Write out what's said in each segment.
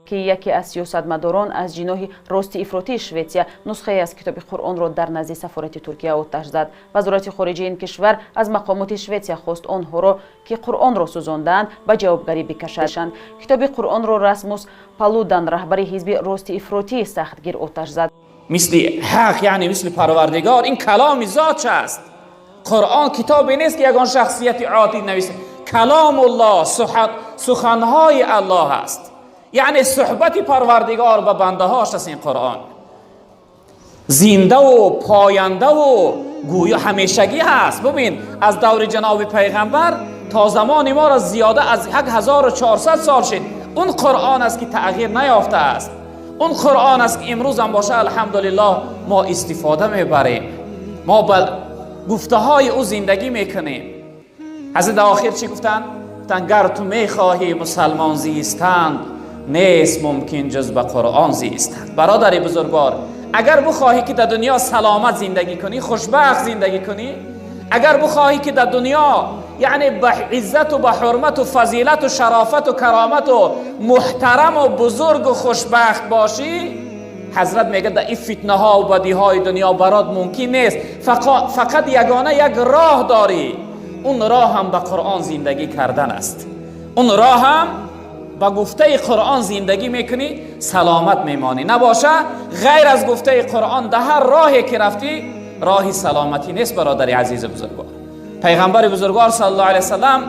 که یکی از سیاستمداران از جناح راست افراطی شویتسیا نسخه از کتاب قرآن را در نزد سفارت ترکیه آتش زد. وزارت خارجه این کشور از مقامات شویتسیا خواست آنها را که قرآن را سوزاندند به جوابگری بکشند. کتاب قرآن را راسموس پالودان رهبر حزب راست افراطی سختگیر آتش زد. مثل حق، یعنی مثل پروردگار، این کلام ذات است. قرآن کتابی نیست که یگان شخصیت عادی نویسه. کلام الله، سخنهای الله است، یعنی صحبت پروردگار با بنده هاش است. این قرآن زنده و پاینده و گویا همیشگی هست. ببین از دور جناب پیغمبر تا زمان ما را زیاده از 1400 سال شد. اون قرآن است که تغییر نیافته است. اون قرآن است که امروز هم باشه الحمدلله ما استفاده میبریم، ما با گفته های او زندگی میکنیم. حضرت آخر چی گفتن؟ گفتن گر تو میخواهی مسلمان زیستند نیست ممکن جز به قرآن زیستند. برادر بزرگوار، اگر بخواهی که در دنیا سلامت زندگی کنی، خوشبخت زندگی کنی، اگر بخواهی که در دنیا یعنی به عزت و به حرمت و فضیلت و شرافت و کرامت و محترم و بزرگ و خوشبخت باشی، حضرت میگه در این فتنه ها و بدی های دنیا برات ممکن نیست. فقط یگانه یک راه داری، اون راه هم به قرآن زندگی کردن است. اون راه هم با گفته قرآن زندگی میکنی، سلامت میمانی. نباشه غیر از گفته قرآن در هر راهی که رفتی راهی سلامتی نیست. برادر عزیز بزرگوار، پیغمبر بزرگوار صلی الله علیه وسلم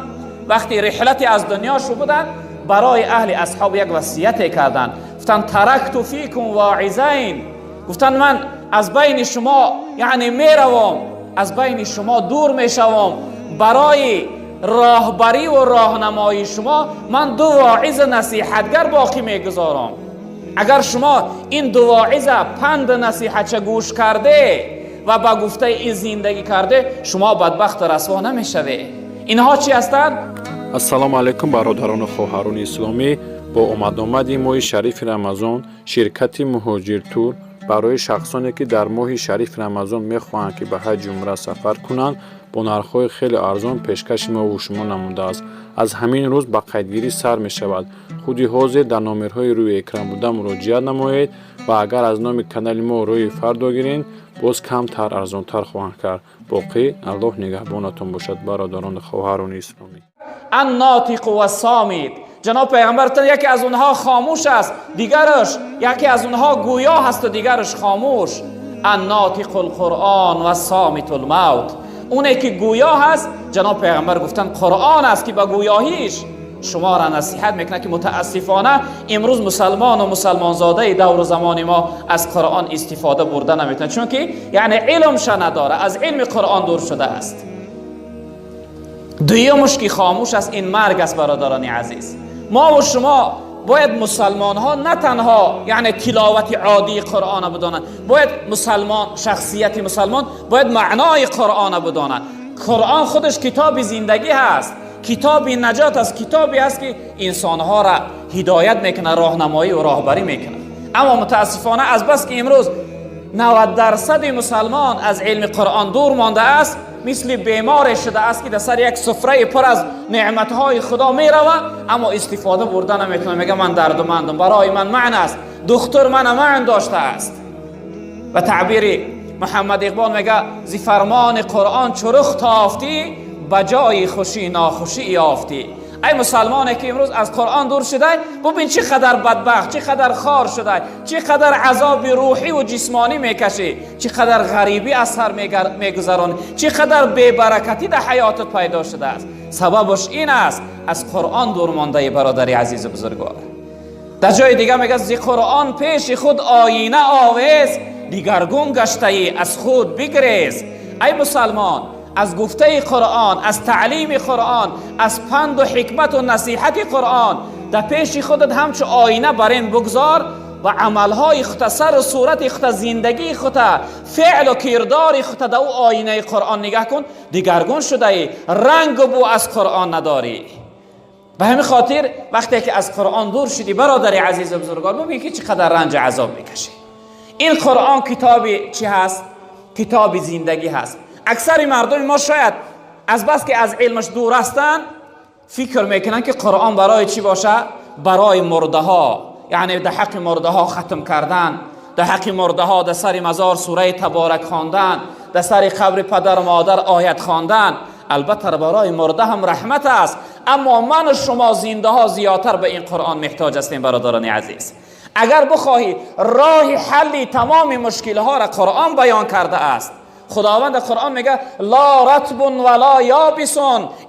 وقتی رحلتی از دنیا شو بودن، برای اهل اصحاب یک وصیت کردن. گفتن ترکت فیکم واعظین، گفتن من از بین شما یعنی میروم، از بین شما دور میشوم، برای راهبری و راهنمایی شما من دو واعظ نصیحتگر باقی میگذارم. اگر شما این دو واعظ پند نصیحت گوش کرده و با گفته این زندگی کرده، شما بدبخت و رسوا نمیشوی. اینها چی هستند؟ السلام علیکم برادران و خواهران اسلامی. با آمد ماه شریف رمضان شرکت مهاجر تور برای شخصانی که در ماه شریف رمضان میخواهند که به حج عمره سفر کنند با نرخ‌های خیلی ارزان پیشکش ما و شما نموده است. از همین روز با قیدگیری سر می شود. خودی حاضر در نامرهای روی اکران بوده مراجعه نمایید و اگر از نام کانال ما روی فردا گیرین باز کمتر ارزانتر خواهند کرد. باقی الله نگهبانتون باشد برادران خواهران اسلامی. الناطق و الصامت، جناب پیغمبر یکی از اونها خاموش است، دیگرش یکی از اونها گویا هست و دیگرش خاموش. الناطق القرآن و الصامت الموت، اونه که گویا هست جناب پیغمبر گفتن قرآن است که با گویاهیش شما را نصیحت میکنه. که متاسفانه امروز مسلمان و مسلمان زاده دور و زمان ما از قرآن استفاده برده نمیتونه، چون که یعنی علمش نداره، از علم قرآن دور شده است. دویمش که خاموش است، این مرگ است. برادران عزیز، ما و شما باید مسلمان ها نه تنها یعنی تلاوت عادی قرآن بدانند، باید مسلمان شخصیت مسلمان باید معنای قرآن بدانند. قرآن خودش کتاب زندگی هست، کتاب نجات است، کتابی است که انسانها را هدایت میکنه، راهنمایی و راهبری میکنه. اما متاسفانه از بس که امروز 90% مسلمان از علم قرآن دور مانده است، مثل بیمار شده است که در سر یک سفره پر از نعمتهای خدا میروه اما استفاده برده نمیکنه. میگه من دردمندم، برای من معنی است، دکتر من معنی داشته است. و تعبیر محمد اقبال میگه زی فرمان قرآن چرخ تافتی بجای خوشی ناخوشی یافتی. ای مسلمانی که امروز از قرآن دور شده، ببین چقدر بدبخت، چقدر خار شده، چقدر عذاب روحی و جسمانی میکشی، چقدر غریبی از سر میگذرانی، چقدر بی‌برکتی در حیاتت پیدا شده است. سببش این است از قرآن دور مانده. برادری عزیز بزرگوار، در جای دیگه میگه زی قرآن پیش خود آینه آویز دیگرگون گشته ای از خود بگریز. ای مسلمان، از گفته قرآن، از تعلیم قرآن، از پند و حکمت و نصیحت قرآن در پیش خودت همچو آینه برین بگذار و عملهای اختصر و صورت اختصر زندگی خودت، فعل و کردار خودت در او آینه قرآن نگاه کن. دیگرگون شده ای، رنگ و بو از قرآن نداری. به همین خاطر وقتی که از قرآن دور شدی برادر عزیز بزرگوار، ببین که چقدر رنج عذاب میکشی. این قرآن کتابی چی هست؟ کتاب زندگی هست. اکثر مردم ما شاید از بس که از علمش دور هستن فکر میکنن که قرآن برای چی باشه؟ برای مرده ها، یعنی در حق مرده ها ختم کردن، در حق مرده ها در سر مزار سوره تبارک خواندن، در سر قبر پدر و مادر آیت خواندن. البته برای مرده هم رحمت است، اما من و شما زنده ها زیادتر به این قرآن محتاج هستیم برادران عزیز. اگر بخواهی راه حل تمام مشکل ها را قرآن بیان کرده است. خداوند قرآن میگه لا رطب ولا یابس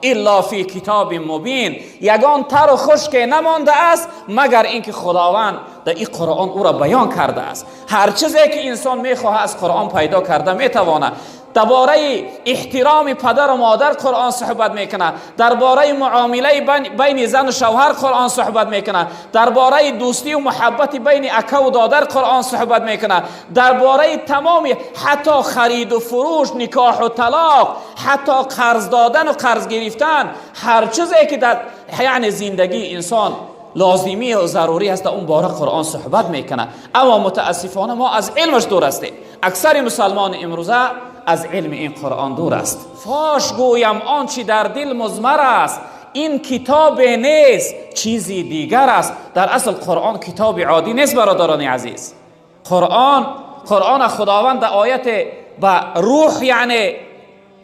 الا فی کتاب مبین، یگان تر و خشک نمانده است مگر اینکه خداوند در این قرآن او را بیان کرده است. هر چیزی که انسان میخواه از قرآن پیدا کرده میتوانه. درباره احترام پدر و مادر قرآن صحبت میکنه، درباره معامله بین زن و شوهر قرآن صحبت میکنه، درباره دوستی و محبت بین اکا و دادر قرآن صحبت میکنه، درباره تمام حتی خرید و فروش، نکاح و طلاق، حتی قرض دادن و قرض گرفتن، هر چیزی که در یعنی زندگی انسان لازمی و ضروری هست اون باره قرآن صحبت میکنه. اما متاسفانه ما از علمش دور هستیم. اکثر مسلمان امروزه از علم این قرآن دور است. فاش گویم آنچه در دل مضمر است، این کتاب نیست چیزی دیگر است. در اصل قرآن کتاب عادی نیست برادران عزیز. قرآن خداوند آیت با روح یعنی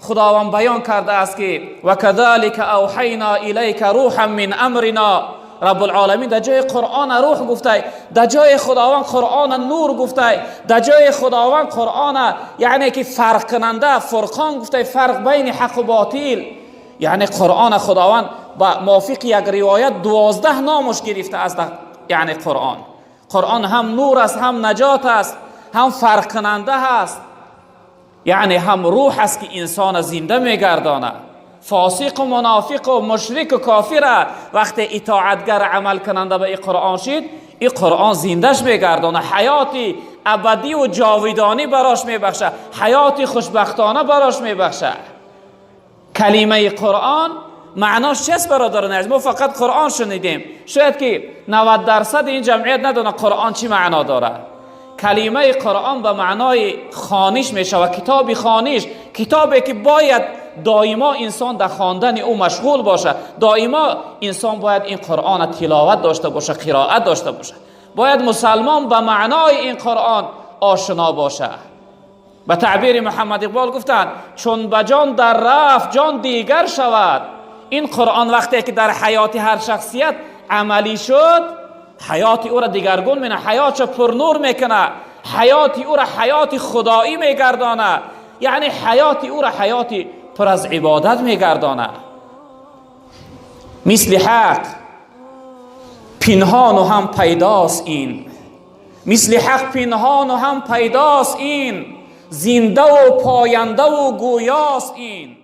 خداوند بیان کرده است که و کذالک اوحینا الیک روحا من امرنا. رب العالمین در جای قرآن روح گفته، در جای خداوند قرآن نور گفته، در جای خداوند قرآن یعنی که فرق کننده فرقان گفته، فرق بین حق و باطل. یعنی قرآن خداوند با موافق یک روایت 12 نامش گرفته است. یعنی قرآن هم نور است، هم نجات است، هم فرق کننده است، یعنی هم روح است که انسان زنده میگردانه. فاسق و منافق و مشرک و کافر وقتی اطاعتگر عمل کننده به این قرآن شد، این قرآن زندهش میگردانه، حیاتی ابدی و جاودانی براش میبخشه، حیاتی خوشبختانه براش میبخشه. کلمه قرآن معناش چیست برادران عزیز؟ ما فقط قرآن شنیدیم، شاید که 90% این جمعیت ندونه قرآن چی معنا داره. کلمه قرآن به معنای خوانش میشه و کتاب خوانش، کتابی که باید دائما انسان در خواندن او مشغول باشه، دائما انسان باید این قرآن تلاوت داشته باشه، قرائت داشته باشه، باید مسلمان به معنای این قرآن آشنا باشه. به تعبیر محمد اقبال گفتن چون به جان در رفت جان دیگر شود. این قرآن وقتی که در حیات هر شخصیت عملی شد، حیات او را دیگرگون میکنه، حیاتش پر نور میکنه، حیات او را حیات خدایی میگردانه، یعنی حیات او را حیات پر از عبادت میگردانه. مثل حق پنهان و هم پیداست این، مثل حق پنهان و هم پیداست این، زنده و پاینده و گویاست این.